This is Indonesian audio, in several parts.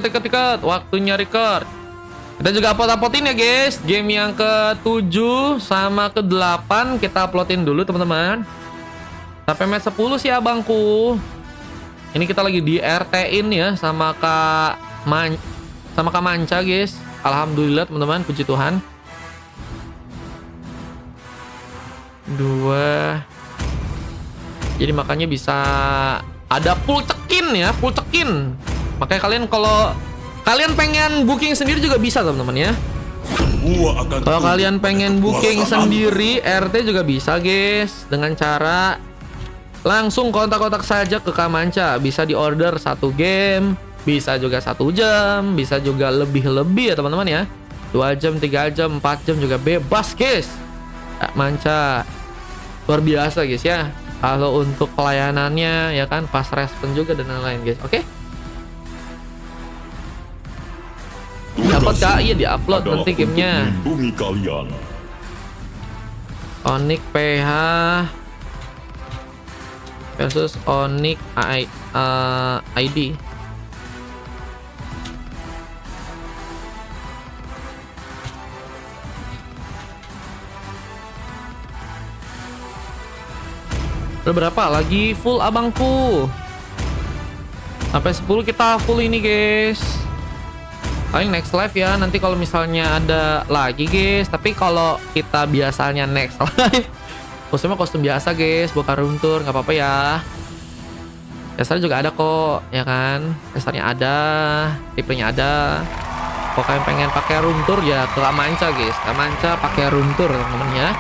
Deket-deket, waktunya record. Kita juga upload-uploadin ya guys. Game yang ke-7 sama ke-8 kita uploadin dulu teman-teman. Sampai match 10 sih abangku. Ini kita lagi di RT-in ya sama Kak Manca guys. Alhamdulillah teman-teman, puji Tuhan. 2. Jadi makanya bisa ada full cekin ya, full cekin. Makanya kalian kalau kalian pengen booking sendiri juga bisa teman-teman ya. Kalau kalian pengen booking sendiri RT juga bisa guys, dengan cara langsung kontak-kontak saja ke Kak Manca. Bisa di order 1 game, bisa juga 1 jam, bisa juga lebih-lebih ya teman-teman ya. 2 jam, 3 jam, 4 jam juga bebas guys. Kak Manca luar biasa guys ya. Kalau untuk pelayanannya ya kan, fast respon juga dan lain-lain guys. Oke. Dapat Kak, iya di-upload nanti gamenya. Onyx PH versus Onyx ID. Udah berapa? Lagi full abangku. Sampai 10 kita full ini guys. Paling next live ya, nanti kalau misalnya ada lagi guys. Tapi kalau kita biasanya next live kostumnya kostum biasa guys, bukan room tour, nggak apa-apa ya. Dasarnya juga ada kok, ya kan. Dasarnya ada, tipenya ada. Kalau kalian pengen pakai room tour ya ke Kak Manca guys. Kak Manca pakai room tour teman-teman ya.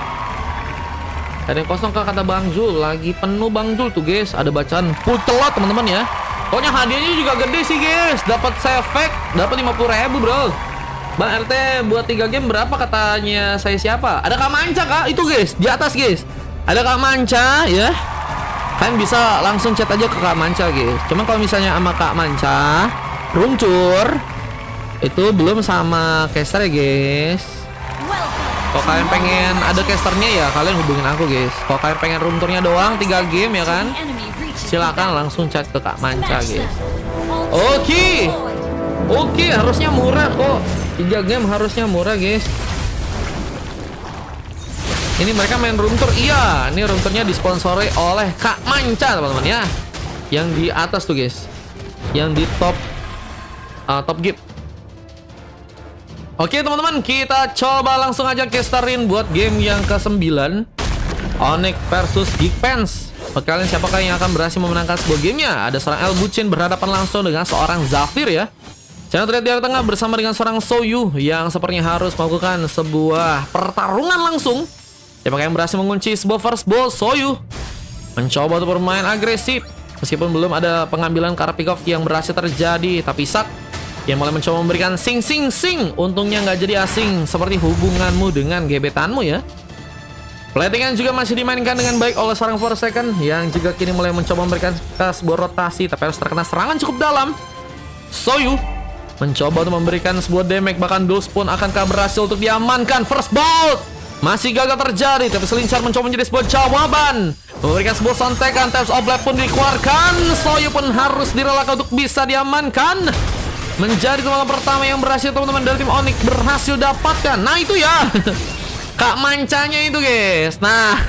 Ada yang kosong kata Bang Zul, lagi penuh Bang Zul tuh guys. Ada bacaan full celot teman-teman ya. Pokoknya hadiahnya juga gede sih guys. Dapat sefek, dapat 50.000 bro. Bang RT buat 3 game berapa katanya saya siapa? Ada Kak Manca Kak, itu guys, di atas guys. Ada Kak Manca ya. Kalian bisa langsung chat aja ke Kak Manca guys. Cuman kalau misalnya sama Kak Manca runcur itu belum sama caster ya guys. Kalau kalian pengen ada casternya ya kalian hubungin aku guys. Kalau kalian pengen room tournya doang 3 game ya kan, silakan langsung chat ke Kak Manca guys. Oke, harusnya murah kok. 3 game harusnya murah guys. Ini mereka main room tour. Iya, ini room tournya disponsori oleh Kak Manca teman-teman ya. Yang di atas tuh guys, yang di top gift. Oke teman-teman, kita coba langsung aja casterin buat game yang ke-9, Onyx versus Geekpants. Kalian siapakah yang akan berhasil memenangkan sebuah gamenya? Ada seorang El Bucin berhadapan langsung dengan seorang Zafir ya. Jangan terlihat di tengah bersama dengan seorang Soyu yang sepertinya harus melakukan sebuah pertarungan langsung. Siapakah yang berhasil mengunci sebuah first ball? Soyu mencoba untuk bermain agresif. Meskipun belum ada pengambilan karena pick off yang berhasil terjadi, tapi Sak yang mulai mencoba memberikan sing. Untungnya nggak jadi asing seperti hubunganmu dengan gebetanmu ya. Platingan juga masih dimainkan dengan baik oleh seorang Forsaken yang juga kini mulai mencoba memberikan sebuah rotasi, tapi harus terkena serangan cukup dalam. Soyu mencoba untuk memberikan sebuah damage, bahkan Dulce pun akankah berhasil untuk diamankan. First bolt masih gagal terjadi, tapi Selincar mencoba menjadi sebuah jawaban, memberikan sebuah sontekan. Taps of Blade pun dikeluarkan. Soyu pun harus direlakan untuk bisa diamankan. Menjadi tembakan pertama yang berhasil teman-teman dari tim Onyx berhasil dapatkan. Nah itu ya Kak Mancanya itu guys. Nah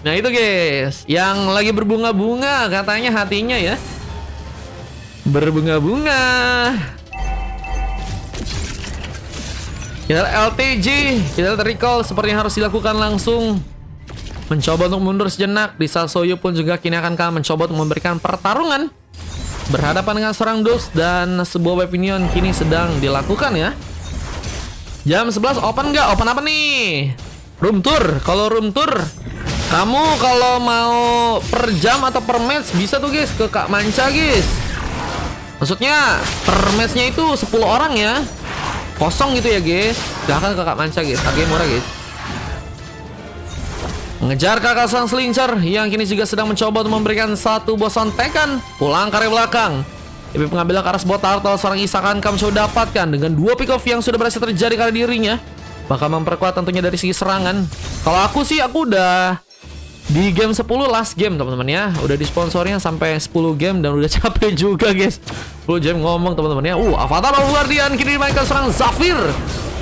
itu guys yang lagi berbunga-bunga katanya hatinya ya. Berbunga-bunga. Kita LTG, kita recall seperti yang harus dilakukan langsung. Mencoba untuk mundur sejenak. Bisa Soyu pun juga kini akan mencoba untuk memberikan pertarungan berhadapan dengan seorang Dulce, dan sebuah weaponion kini sedang dilakukan ya. Jam 11 open nggak? Open apa nih? Room tour. Kalau room tour kamu kalau mau per jam atau per match bisa tuh guys ke Kak Manca guys. Maksudnya per matchnya itu 10 orang ya, kosong gitu ya guys. Silahkan ke Kak Manca guys, harganya murah guys. Mengejar kakak sang Selincar yang kini juga sedang mencoba untuk memberikan satu buah sontekan. Pulang ke arah belakang. Tapi pengambilan ke arah sebuah turtle seorang Isakan kamu coba dapatkan dengan 2 pick off yang sudah berhasil terjadi pada dirinya. Bakal memperkuat tentunya dari segi serangan. Kalau aku sih, aku udah di game 10 last game teman-teman ya. Udah disponsornya sampai 10 game dan udah capek juga guys. 10 game ngomong teman-teman ya. Avatar of Guardian kini dimainkan serang Zafir.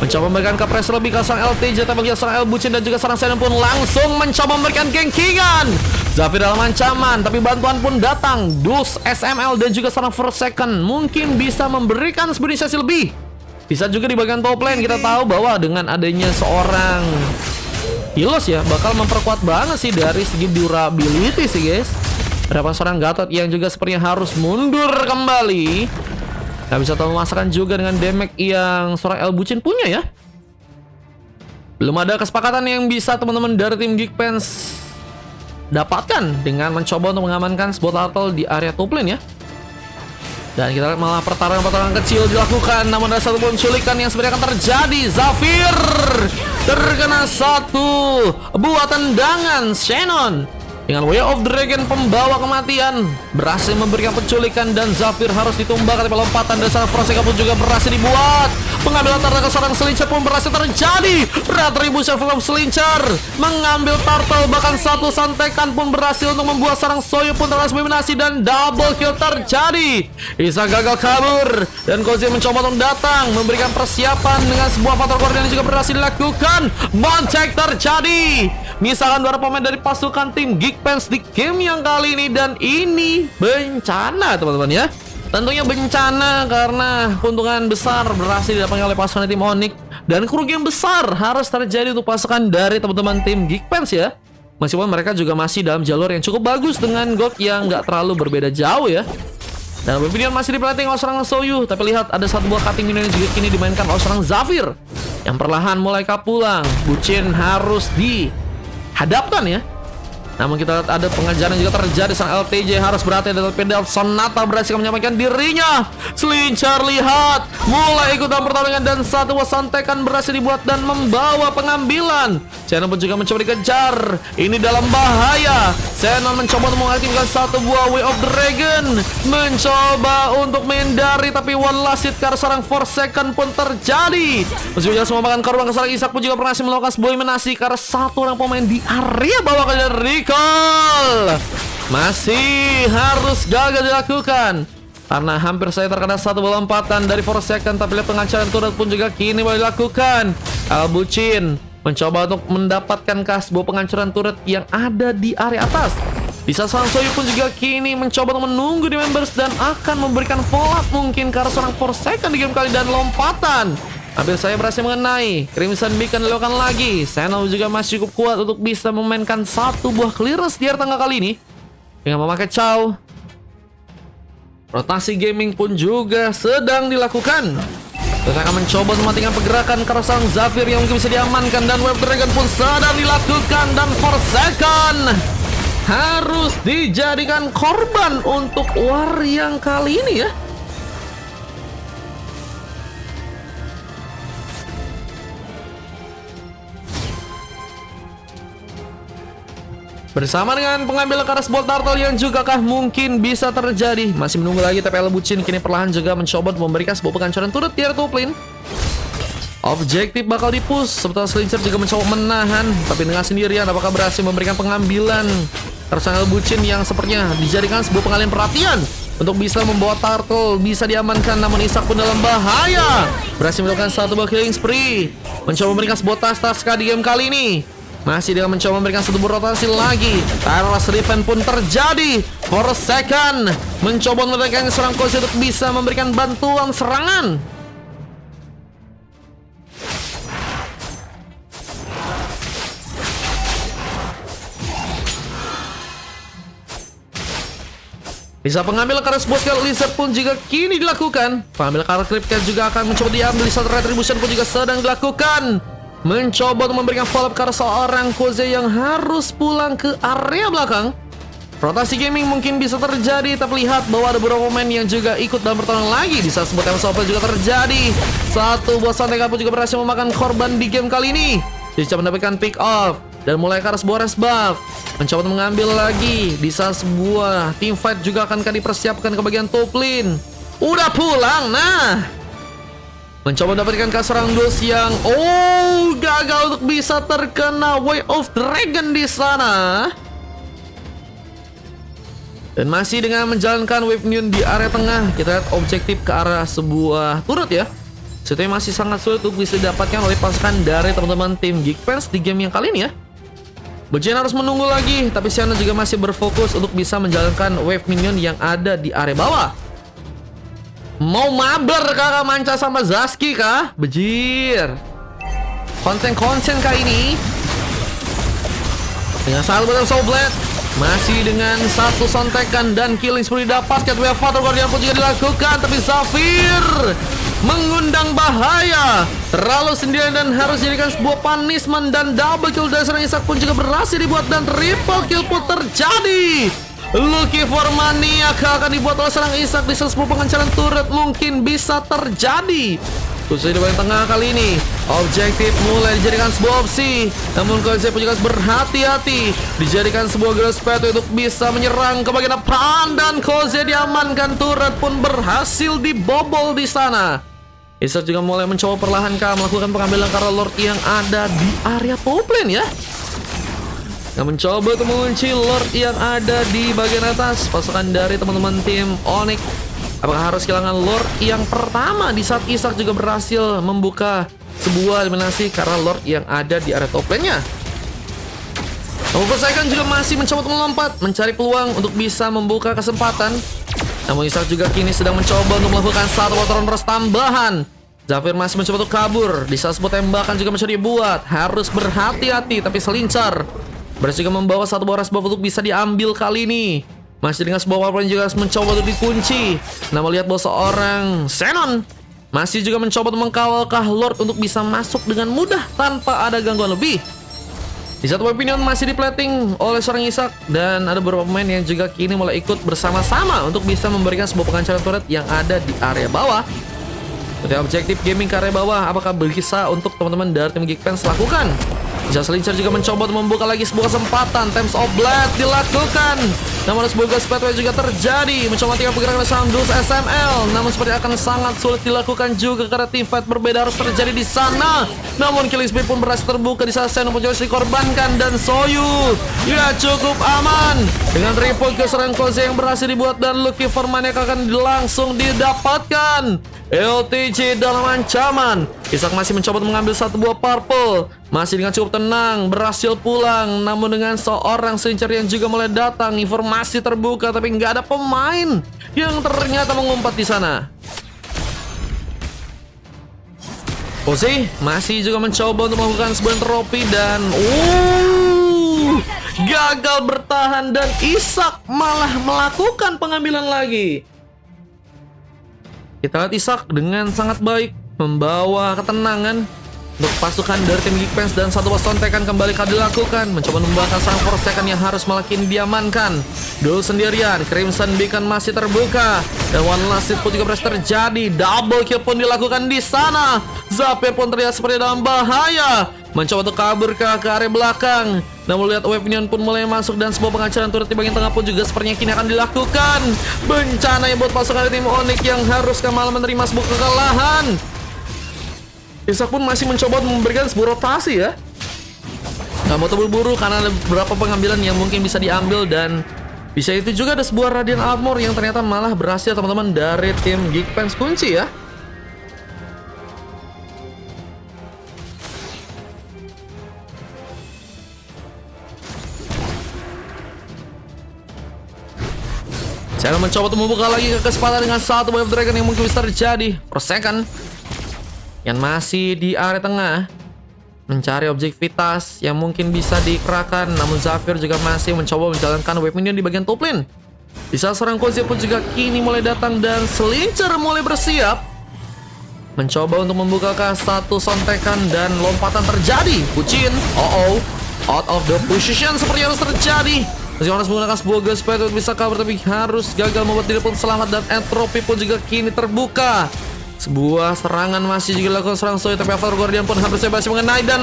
Mencoba memberikan ke press lebih ke serang LTJ, tapi bagian serang El Bucin dan juga serang Xenon pun langsung mencoba memberikan gankingan. Zafir dalam ancaman, tapi bantuan pun datang. Dus, SML dan juga serang First Second mungkin bisa memberikan inisiasi lebih. Bisa juga di bagian top lane kita tahu bahwa dengan adanya seorang Hilos ya bakal memperkuat banget sih dari segi durability sih guys. Berapa seorang Gatot yang juga sepertinya harus mundur kembali. Gak bisa tahu memasakkan juga dengan damage yang seorang El Bucin punya ya. Belum ada kesepakatan yang bisa teman-teman dari tim Geekfans dapatkan dengan mencoba untuk mengamankan sebuah turtle di area top lane ya. Dan kita lihat malah pertarungan-pertarungan kecil dilakukan, namun ada satu penculikan yang sebenarnya akan terjadi. Zafir terkena satu buah tendangan Xenon dengan Way of Dragon pembawa kematian berhasil memberikan penculikan dan Zafir harus ditumbak ketika lompatan dasar Froseka pun juga berhasil dibuat. Pengambilan turtle ke seorang Selincer pun berhasil terjadi. Retribution from Selincer mengambil turtle, bahkan satu santekan pun berhasil untuk membuat seorang Soyu pun tereliminasi dan double kill terjadi. Isa gagal kabur dan Kozi mencoba untuk datang memberikan persiapan dengan sebuah Avatar Guardian yang juga berhasil dilakukan. Montek terjadi. Misalkan dua pemain dari pasukan tim Geekfans di game yang kali ini, dan ini bencana teman-teman ya. Tentunya bencana karena keuntungan besar berhasil didapatkan oleh pasukan tim Onyx dan kerugian besar harus terjadi untuk pasukan dari teman-teman tim Geekfans ya. Meskipun mereka juga masih dalam jalur yang cukup bagus dengan gold yang nggak terlalu berbeda jauh ya. Dan Babylon masih diperanting oleh seorang Soyu, tapi lihat ada satu buah cutting minion yang juga kini dimainkan oleh seorang Zafir yang perlahan mulai kapulang. Bucin harus dihadapkan ya. Namun kita lihat ada pengejaran juga terjadi. Sang LTJ harus berhati-hati dan pedal. Sonata berhasil menyampaikan dirinya. Selincar lihat mulai ikut dalam pertarungan dan satu buah santekan berhasil dibuat dan membawa pengambilan. Xenon pun juga mencoba dikejar. Ini dalam bahaya. Xenon mencoba untuk mengaktifkan satu buah Way of Dragon, mencoba untuk menghindari, tapi one last hit karena seorang Forsaken pun terjadi. Meskipun semua makan korban, kesalahan Isak pun juga berhasil melakukan sebuah eliminasi karena satu orang pemain di area bawah kalian recall masih harus gagal dilakukan karena hampir saya terkena satu bola lompatan dari Forsaken, tapi lihat pengancaran turret pun juga kini boleh dilakukan. El Bucin mencoba untuk mendapatkan sebuah penghancuran turret yang ada di area atas. Bisa Sang Soyu pun juga kini mencoba untuk menunggu di members dan akan memberikan follow up mungkin karena seorang Forsaken di game kali dan lompatan. Hampir saya berhasil mengenai. Crimson Beacon dilakukan lagi. Xenon juga masih cukup kuat untuk bisa memainkan satu buah clearance di area tengah kali ini dengan memakai Chow. Rotasi gaming pun juga sedang dilakukan. Kita akan mencoba mematikan pergerakan karena sang Zafir yang mungkin bisa diamankan dan Web Dragon pun sedang dilakukan dan Forsaken harus dijadikan korban untuk war yang kali ini ya. Bersama dengan pengambilan Karas Bolt Turtle yang juga kah mungkin bisa terjadi. Masih menunggu lagi, tapi El Bucin kini perlahan juga mencoba memberikan sebuah penghancuran turret di area top lane. Objektif bakal dipush, sementara Slincer juga mencoba menahan, tapi dengan sendirian apakah berhasil memberikan pengambilan Karas El Bucin yang sepertinya dijadikan sebuah pengalihan perhatian untuk bisa membawa Turtle bisa diamankan. Namun Isak pun dalam bahaya, berhasil melakukan satu buah killing spree, mencoba memberikan sebuah tas di game kali ini. Masih dengan mencoba memberikan satu rotasi lagi. Taras Riven pun terjadi. Forsaken mencoba memberikan seorang Kozi untuk bisa memberikan bantuan serangan. Bisa pengambil karet Boskal Lizard pun juga kini dilakukan. Pengambil karet Kripke juga akan mencoba diambil. Satu retribution pun juga sedang dilakukan, mencoba untuk memberikan follow up karena seorang Koze yang harus pulang ke area belakang. Rotasi gaming mungkin bisa terjadi, tapi lihat bahwa ada beberapa pemain yang juga ikut dalam pertarungan lagi. Di saat sebuah Temsopel juga terjadi. Satu buah santai pun juga berhasil memakan korban di game kali ini. Jadi mendapatkan pick off dan mulai ke arah sebuah res buff, mencoba untuk mengambil lagi. Di saat sebuah team fight juga akan dipersiapkan ke bagian top lane. Udah pulang, nah mencoba mendapatkan seorang dos yang gagal untuk bisa terkena Way of Dragon di sana. Dan masih dengan menjalankan wave minion di area tengah, kita lihat objektif ke arah sebuah turret ya. Situasinya masih sangat sulit untuk bisa didapatkan oleh pasukan dari teman-teman tim Geekfans di game yang kali ini ya. Bujin harus menunggu lagi, tapi Shannon juga masih berfokus untuk bisa menjalankan wave minion yang ada di area bawah. Mau mabar kah Manca sama Zaski kah? Bejir. Konten kah ini? Dengan satu battle Soul Blade, masih dengan satu sontekan dan killing spree didapatkan. Wave Fatal Guardian pun juga dilakukan, tapi Zafir mengundang bahaya. Terlalu sendirian dan harus dijadikan sebuah punishment, dan double kill dari seorang Isak pun juga berhasil dibuat dan triple kill pun terjadi. Lucky for Maniac akan dibuat oleh seorang Isak di 10 pengancaran turret mungkin bisa terjadi. Khususnya di bagian tengah kali ini, objektif mulai dijadikan sebuah opsi. Namun Koze pun juga harus berhati-hati, dijadikan sebuah grass pathway untuk bisa menyerang ke bagian depan, dan Koze diamankan. Turret pun berhasil dibobol di sana. Isak juga mulai mencoba perlahan melakukan pengambilan karena Lord yang ada di area top lane ya. Yang mencoba untuk mengunci Lord yang ada di bagian atas pasukan dari teman-teman tim Onyx. Apakah harus kehilangan Lord yang pertama di saat Isak juga berhasil membuka sebuah eliminasi karena Lord yang ada di area top lane-nya? Namun Poseidon juga masih mencoba untuk melompat, mencari peluang untuk bisa membuka kesempatan. Namun Isak juga kini sedang mencoba untuk melakukan satu wateran rush tambahan. Zafir masih mencoba untuk kabur. Di saat sebuah tembakan juga mencoba dibuat. Harus berhati-hati tapi selincar. Berhasil juga membawa satu boras buff untuk bisa diambil kali ini. Masih dengan sebuah powerpoint juga mencoba untuk dikunci. Namun lihat bahwa seorang Shannon masih juga mencoba untuk mengkawal Lord untuk bisa masuk dengan mudah tanpa ada gangguan lebih. Di satu opinion masih diplating oleh seorang Isak, dan ada beberapa pemain yang juga kini mulai ikut bersama-sama untuk bisa memberikan sebuah pengancaran turret yang ada di area bawah. Untuk objektif gaming ke area bawah, apakah bisa untuk teman-teman dari tim Geekfans lakukan? Just Lincher juga mencoba untuk membuka lagi sebuah kesempatan. Times of Blade dilakukan. Namun sebuah gas pathway juga terjadi. Mencoba tiga pergerakan Soundus SML. Namun seperti akan sangat sulit dilakukan juga karena team fight berbeda harus terjadi di sana. Namun killing spree pun berhasil terbuka di saat Shannon pun juga dikorbankan, dan Soyu ya cukup aman. Dengan triple kill serangan Koze yang berhasil dibuat, dan Lucky for Maniac akan langsung didapatkan. LTG dalam ancaman. Isak masih mencoba untuk mengambil satu buah purple. Masih dengan cukup tenang, berhasil pulang. Namun dengan seorang Slincher yang juga mulai datang, informasi terbuka tapi nggak ada pemain yang ternyata mengumpat di sana. Ozzy masih juga mencoba untuk melakukan sebuah trofi, dan gagal bertahan, dan Isak malah melakukan pengambilan lagi. Kita lihat Isak dengan sangat baik membawa ketenangan untuk pasukan dari tim Geekfans, dan satu sontekan kembali dilakukan, mencoba membakar sang Forsaken yang harus malah kini diamankan. Dulu sendirian, Crimson Beacon masih terbuka, dan one last hit pun juga berhasil terjadi. Double kill pun dilakukan di sana. Zafir pun terlihat seperti dalam bahaya, mencoba untuk kabur ke area belakang. Namun lihat wave minion pun mulai masuk, dan sebuah pengacaran turret di bagian tengah pun juga sepertinya kini akan dilakukan. Bencana yang buat pasukan tim Onyx yang harus malah menerima sebuah kekalahan. Isak pun masih mencoba memberikan sebuah rotasi ya. Gak mau terburu-buru karena ada beberapa pengambilan yang mungkin bisa diambil, dan bisa itu juga ada sebuah Radiant Armor yang ternyata malah berhasil teman-teman dari tim Geekfans kunci ya. Saya mencoba untuk membuka lagi kesempatan dengan satu Wave Dragon yang mungkin bisa terjadi. Forsaken yang masih di area tengah mencari objektivitas yang mungkin bisa dikerahkan. Namun Zafir juga masih mencoba menjalankan wave minion di bagian top lane. Di saat seorang Koze pun juga kini mulai datang, dan Slincher mulai bersiap mencoba untuk membuka satu sontekan, dan lompatan terjadi. Kucin, out of the position seperti harus terjadi. Masih harus menggunakan sebuah gas pathway untuk bisa cover, tapi harus gagal membuat diri pun selamat, dan entropy pun juga kini terbuka. Sebuah serangan masih juga dilakukan serang Soy, tapi Fatal Guardian pun hampir berhasil mengenai, dan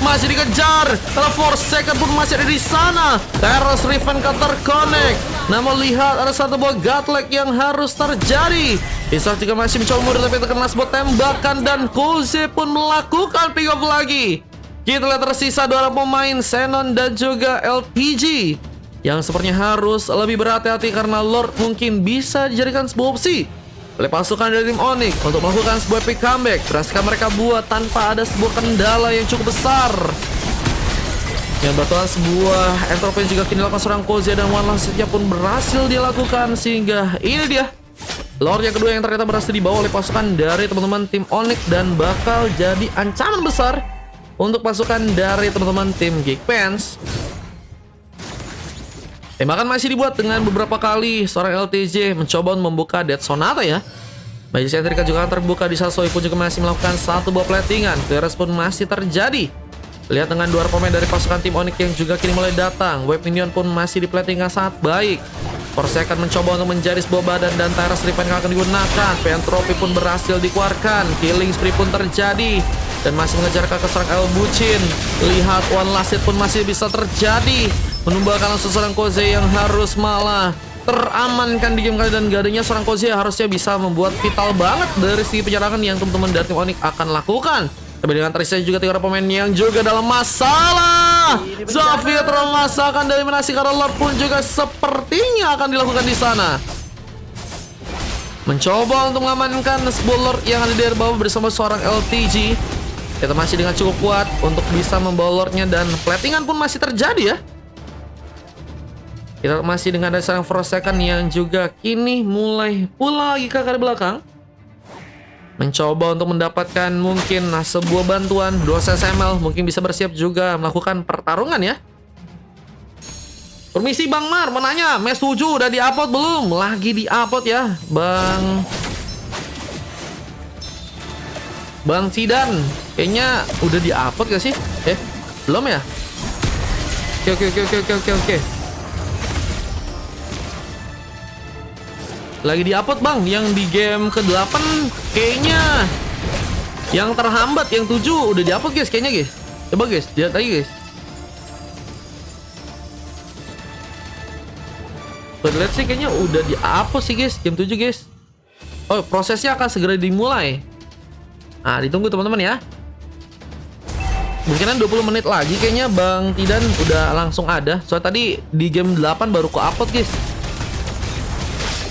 masih dikejar. Kalau Forsaken pun masih ada di sana. Terus Riven terconnect. Namun lihat ada satu buah Godlike yang harus terjadi. Isak juga masih mencoba mundur, tapi terkena sebuah tembakan, dan Koze pun melakukan pick off lagi. Kita lihat tersisa dua orang pemain, Shannon dan juga LPG. yang sepertinya harus lebih berhati-hati karena Lord mungkin bisa dijadikan sebuah opsi oleh pasukan dari tim Onyx untuk melakukan sebuah epic comeback. Berhasil mereka buat tanpa ada sebuah kendala yang cukup besar. Yang batuan sebuah entropi juga kini dilakukan seorang Kozia, dan One Last Hit pun berhasil dia lakukan, sehingga ini dia Lord yang kedua yang ternyata berhasil dibawa oleh pasukan dari teman-teman tim Onyx dan bakal jadi ancaman besar untuk pasukan dari teman-teman tim Geekfans. Tembakan masih dibuat dengan beberapa kali seorang LTJ mencoba membuka Dead Sonata ya. Bagi Sentrika juga terbuka di Sasoi pun juga masih melakukan satu buah platingan. Clearance pun masih terjadi. Lihat dengan dua pemain dari pasukan tim Onyx yang juga kini mulai datang. Wave minion pun masih diplatingkan sangat baik. Force akan mencoba untuk menjadi sebuah badan dan Tyrus Repan yang akan digunakan. Pentropi pun berhasil dikeluarkan. Killing spree pun terjadi dan masih mengejar ke seorang El Bucin. Lihat One Last Hit pun masih bisa terjadi, menumbangkan seorang Koze yang harus malah teramankan di game kali, dan gadenya seorang Koze harusnya bisa membuat vital banget dari segi penyerangan yang teman-teman dari tim Onyx akan lakukan. Tapi dengan terisnya juga 3 pemain yang juga dalam masalah. Zafir termasakan dari eliminasi karena Lord pun juga sepertinya akan dilakukan di sana. Mencoba untuk mengamankan sebuah Lord yang ada di bawah bersama seorang LTG. Kita masih dengan cukup kuat untuk bisa membawa Lordnya, dan platingan pun masih terjadi ya. Kita masih dengan ada seorang Frosekan yang juga kini mulai pula lagi ke arah belakang, mencoba untuk mendapatkan mungkin sebuah bantuan. 2 SML mungkin bisa bersiap juga melakukan pertarungan ya. Permisi Bang Mar, menanya Mes 7 udah di-upload belum? Lagi di-upload ya Bang Cidan, kayaknya udah di-upload gak sih? Belum ya? Oke. Lagi di-upload Bang, yang di game ke-8 kayaknya. Yang terhambat, yang 7 udah di-upload guys, kayaknya guys. Coba guys, lihat lagi guys. Lihat sih kayaknya udah di-upload sih guys, game 7 guys. Oh, prosesnya akan segera dimulai. Nah, ditunggu teman-teman ya. Mungkinan 20 menit lagi kayaknya Bang Tidan udah langsung ada. Soalnya tadi di game 8 baru ke-upload guys.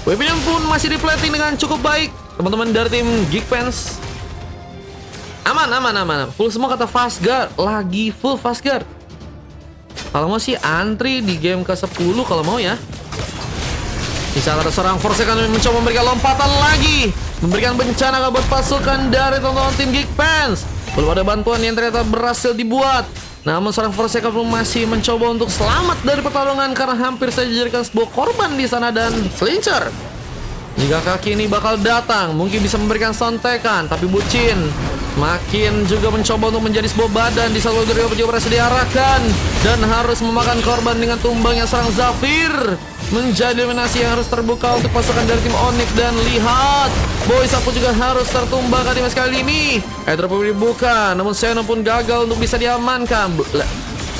Weapon pun masih di-plating dengan cukup baik teman-teman dari tim Geekfans. Aman. Full semua kata Fastguard. Lagi full Fastguard. Kalau mau sih antri di game ke-10 kalau mau ya. Di saat ada seorang Force akan mencoba memberikan lompatan lagi, memberikan bencana buat pasukan dari teman-teman tim Geekfans. Belum ada bantuan yang ternyata berhasil dibuat. Namun seorang Force pun masih mencoba untuk selamat dari pertarungan karena hampir saja dijadikan sebuah korban di sana, dan Slincher jika kaki ini bakal datang mungkin bisa memberikan sontekan, tapi Bucin makin juga mencoba untuk menjadi sebuah badan di satu dari juga berhasil diarahkan dan harus memakan korban dengan tumbangnya seorang Zafir. Menjadi eliminasi yang harus terbuka untuk pasukan dari tim Onyx, dan lihat Boy Sapu juga harus tertumbangkan di match kali ini. Airdrop dibuka, namun Xeno pun gagal untuk bisa diamankan.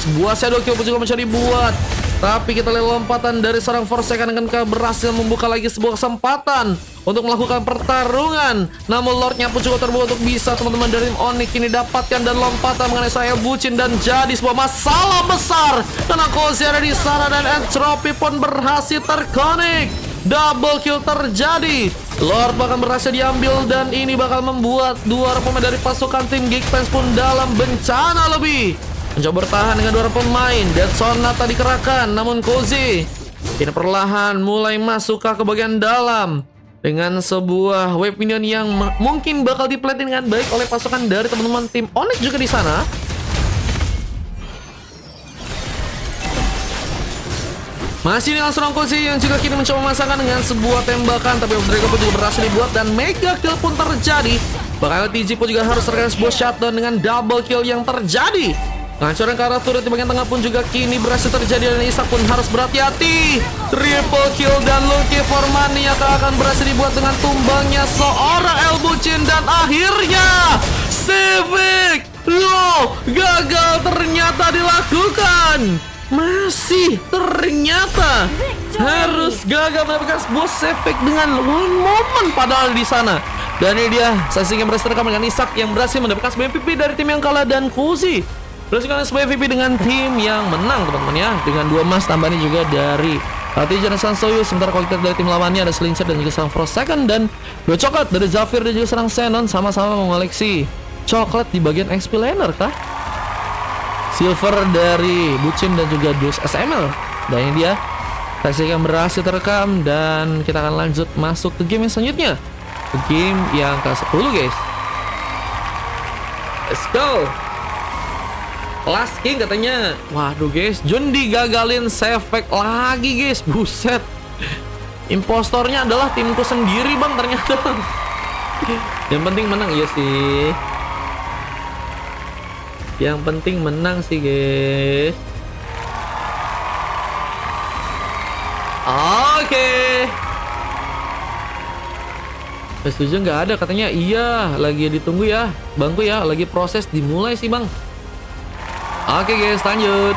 Sebuah shadow kill pun juga mencoba dibuat, tapi kita lihat lompatan dari seorang Forsaken akan berhasil membuka lagi sebuah kesempatan untuk melakukan pertarungan. Namun Lordnya pun juga terbuka untuk bisa teman-teman dari tim Onyx ini dapatkan, dan lompatan mengenai saya Bucin, dan jadi sebuah masalah besar karena Kozi ada di sana dan Entropy pun berhasil terkonek. Double kill terjadi. Lord bahkan berhasil diambil, dan ini bakal membuat 2 pemain dari pasukan tim Geekfans pun dalam bencana lebih. Mencoba bertahan dengan 2 pemain. Dead Sonata dikerahkan, namun Kozi ini perlahan mulai masuk ke bagian dalam dengan sebuah wave minion yang mungkin bakal diplatin dengan baik oleh pasukan dari teman-teman tim Onyx juga di sana. Masih dengan seorang Kozi yang juga kini mencoba memasangkan dengan sebuah tembakan, tapi Dragon pun juga berhasil dibuat dan mega kill pun terjadi. Bakal TG pun juga harus terkena sebuah shutdown dengan double kill yang terjadi. Penghancuran ke arah turret di bagian tengah pun juga kini berhasil terjadi, dan Isak pun harus berhati-hati. Triple kill dan Lucky for Money yang akan berhasil dibuat dengan tumbangnya seorang El Bucin, dan akhirnya Civic gagal ternyata dilakukan. Masih ternyata harus gagal mendapatkan sebuah Civic dengan one moment padahal di sana. Dan ini dia sesi yang berhasil rekam dengan Isak yang berhasil mendapatkan sebuah MVP dari tim yang kalah, dan Kozi Bersihkan sebagai MVP dengan tim yang menang teman-teman ya. Dengan 2 emas tambahannya juga dari Artijan Sansoyo. Sementara kalau kita dari tim lawannya ada Slingsir dan juga serang Frost Second. Dan 2 coklat dari Zafir dan juga serang Xenon. Sama-sama mengoleksi coklat di bagian XP laner kah? Silver dari Bucin dan juga Dus SML. Dan ini dia hasil yang berhasil terekam. Dan kita akan lanjut masuk ke game yang selanjutnya, ke game yang ke-10 guys. Let's go. Last King katanya. Waduh guys, Jun digagalin save pack lagi guys. Buset. Impostornya adalah timku sendiri bang ternyata. Yang penting menang. Iya sih, yang penting menang sih guys. Oke. Setuju nggak ada katanya. Iya, lagi ditunggu ya bangku ya. Lagi proses dimulai sih bang. Oke guys, lanjut.